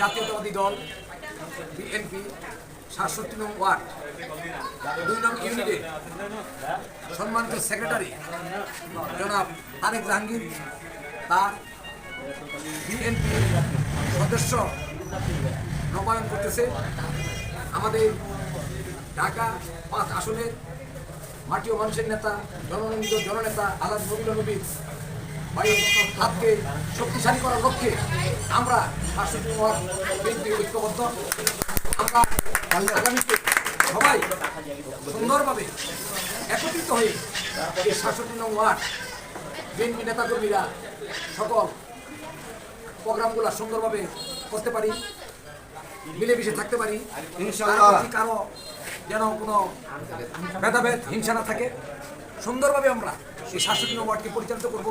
জাতীয়তাবাদী দল বিএনপি ৬৭ নং ওয়ার্ড ২ নং ইউনিটে সম্মানিত সেক্রেটারি জনাব তারেক জাহাঙ্গীর তার বিএনপি সদস্য নবায়ন করতেছে। আমাদের ঢাকা ৫ আসনের মাটি ও মানুষের নেতা, জননন্দিত জননেতা আলাদ নবীল নবীর বাড়ির হাতকে শক্তিশালী করার লক্ষ্যে আমরা ৬৭ নং ওয়ার্ড বিএনপি ঐক্যবদ্ধ। আমরা আগামীতে সবাই সুন্দরভাবে একত্রিত হয়ে এই ৬৭ নং ওয়ার্ড বিএনপি নেতাকর্মীরা সকল প্রোগ্রামগুলো সুন্দরভাবে করতে পারি, মিলেমিশে থাকতে পারি। ইনশাআল্লাহ কারো যেন কোনো ভেদাভেদ হিংসা না থাকে। সুন্দরভাবে আমরা এই ৬৭ নং ওয়ার্ডকে পরিচালিত করব।